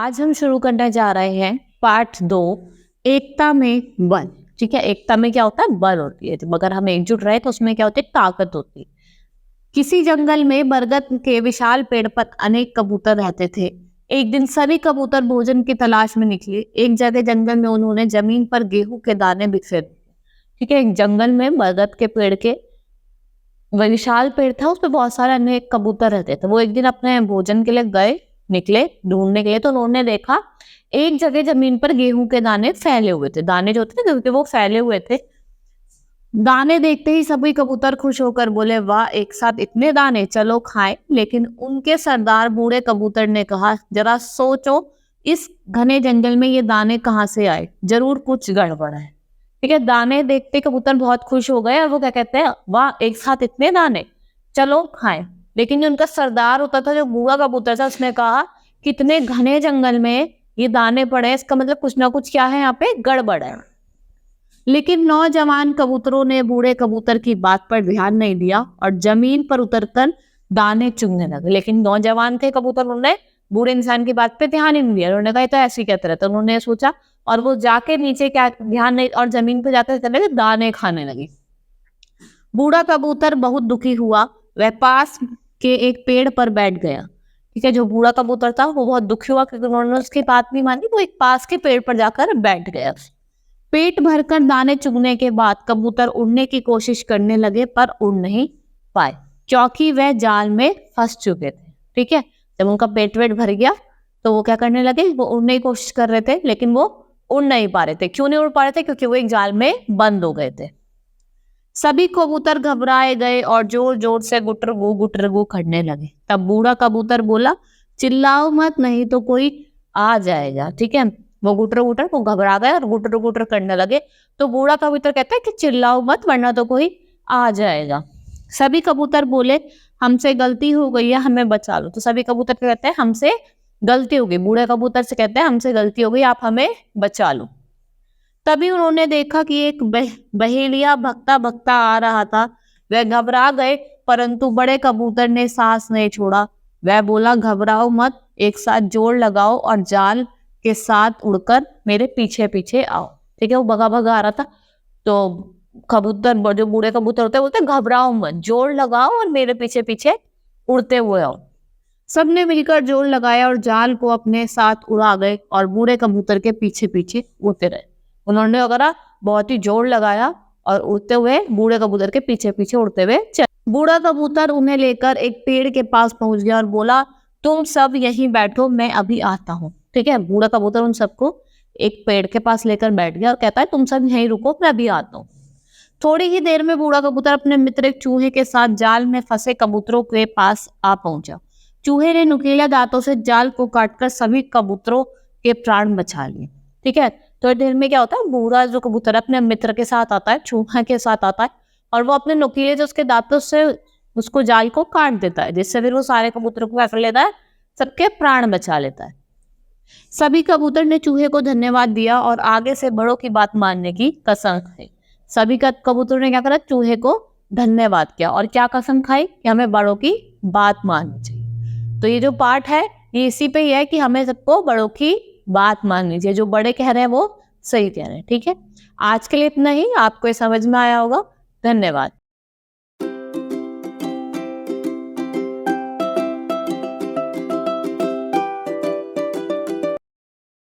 आज हम शुरू करने जा रहे हैं पार्ट 2, एकता में बल। ठीक है, एकता में क्या होता है? बल होती है। अगर हम एकजुट रहे तो उसमें क्या होती है? ताकत होती है। किसी जंगल में बरगद के विशाल पेड़ पर अनेक कबूतर रहते थे। एक दिन सभी कबूतर भोजन की तलाश में निकले। एक जगह जंगल में उन्होंने जमीन पर गेहूं के दाने बिखेर दिए। ठीक है, एक जंगल में बरगद के पेड़ के विशाल पेड़ था, उस पर बहुत सारे अनेक कबूतर रहते थे। वो एक दिन अपने भोजन के लिए निकले ढूंढने के लिए, तो उन्होंने देखा एक जगह जमीन पर गेहूं के दाने फैले हुए थे। दाने जो होते थे क्योंकि वो फैले हुए थे। दाने देखते ही सभी कबूतर खुश होकर बोले, वाह, एक साथ इतने दाने, चलो खाएं। लेकिन उनके सरदार बूढ़े कबूतर ने कहा, जरा सोचो, इस घने जंगल में ये दाने कहाँ से आए? जरूर कुछ गड़बड़ है। ठीक है, दाने देखते कबूतर बहुत खुश हो गए और वो क्या कहते हैं, वाह, एक साथ इतने दाने, चलो खाएं। लेकिन जो उनका सरदार होता था, जो बूढ़ा कबूतर था, उसने कहा, कितने घने जंगल में ये दाने पड़े हैं, इसका मतलब कुछ ना कुछ क्या है, यहाँ पे गड़बड़ है। लेकिन नौजवान कबूतरों ने बूढ़े कबूतर की बात पर ध्यान नहीं दिया और जमीन पर उतरकर दाने चुगने लगे। लेकिन नौजवान थे कबूतर, उन्होंने बूढ़े इंसान की बात पे ध्यान ही नहीं दिया। उन्होंने कहा, तो ऐसे ही कहते रहते। उन्होंने सोचा और वो जाके नीचे क्या ध्यान नहीं, और जमीन पे जाते चले दाने खाने लगी। बूढ़ा कबूतर बहुत दुखी हुआ। वह पास के एक पेड़ पर बैठ गया। ठीक है, जो बूढ़ा कबूतर था वो बहुत दुखी हुआ क्योंकि उन्होंने उसकी बात नहीं मानी। वो एक पास के पेड़ पर जाकर बैठ गया। पेट भरकर दाने चुगने के बाद कबूतर उड़ने की कोशिश करने लगे, पर उड़ नहीं पाए क्योंकि वह जाल में फंस चुके थे। ठीक है, जब उनका पेट वेट भर गया तो वो क्या करने लगे, वो उड़ने की कोशिश कर रहे थे लेकिन वो उड़ नहीं पा रहे थे। क्यों नहीं उड़ पा रहे थे? क्योंकि वो एक जाल में बंद हो गए थे। सभी कबूतर घबराए गए और जोर जोर से गुटर गु करने लगे। तब बूढ़ा कबूतर बोला, चिल्लाओ मत, नहीं तो कोई आ जाएगा। ठीक है, वो गुटर वो घबरा गए और गुटर करने लगे। तो बूढ़ा कबूतर कहता है कि चिल्लाओ मत, वरना तो कोई आ जाएगा। सभी कबूतर बोले, हमसे गलती हो गई है, हमें बचा लो। तो सभी कबूतर कहते हैं, हमसे गलती हो गई। बूढ़े कबूतर से कहते हैं, हमसे गलती हो गई, आप हमें बचा लो। तभी उन्होंने देखा कि एक बहेलिया भगता भगता आ रहा था। वह घबरा गए, परंतु बड़े कबूतर ने सांस नहीं छोड़ा। वह बोला, घबराओ मत, एक साथ जोड़ लगाओ और जाल के साथ उड़कर मेरे पीछे पीछे आओ। ठीक है, वो भगा भगा आ रहा था। तो कबूतर, जो बूढ़े कबूतर होते हैं, बोलते घबराओ मत, जोड़ लगाओ और मेरे पीछे पीछे उड़ते हुए आओ। सबने मिलकर जोड़ लगाया और जाल को अपने साथ उड़ा गए और बूढ़े कबूतर के पीछे पीछे उड़ते रहे। उन्होंने वगैरह बहुत ही जोर लगाया और उड़ते हुए बूढ़े कबूतर के पीछे पीछे उड़ते हुए चले। बूढ़ा कबूतर उन्हें लेकर एक पेड़ के पास पहुंच गया और बोला, तुम सब यहीं बैठो, मैं अभी आता हूँ। ठीक है, बूढ़ा कबूतर उन सबको एक पेड़ के पास लेकर बैठ गया और कहता है, तुम सब यहीं रुको, मैं अभी आता हूँ। थोड़ी ही देर में बूढ़ा कबूतर अपने मित्र एक चूहे के साथ जाल में फंसे कबूतरों के पास आ पहुंचा। चूहे ने नुकीले दांतों से जाल को काटकर सभी कबूतरों के प्राण बचा लिए। ठीक है, थोड़ी देर में क्या होता है, बूढ़ा जो कबूतर अपने मित्र के साथ आता है, चूहा के साथ आता है, और वो अपने नुकीले जो उसके दांतों से उसको जाल को काट देता है, जिससे फिर वो सारे कबूतरों को कर लेता है, सबके प्राण बचा लेता है। सभी कबूतर ने चूहे को धन्यवाद दिया और आगे से बड़ों की बात मानने की कसम खाई। सभी कबूतरों ने क्या करा, चूहे को धन्यवाद किया और क्या कसम खाई कि हमें बड़ों की बात माननी चाहिए। तो ये जो पार्ट है ये इसी पे ही है कि हमें सबको बड़ों की बात माननी चाहिए, जो बड़े कह रहे हैं वो सही कह रहे हैं। ठीक है, आज के लिए इतना ही। आपको ये समझ में आया होगा। धन्यवाद।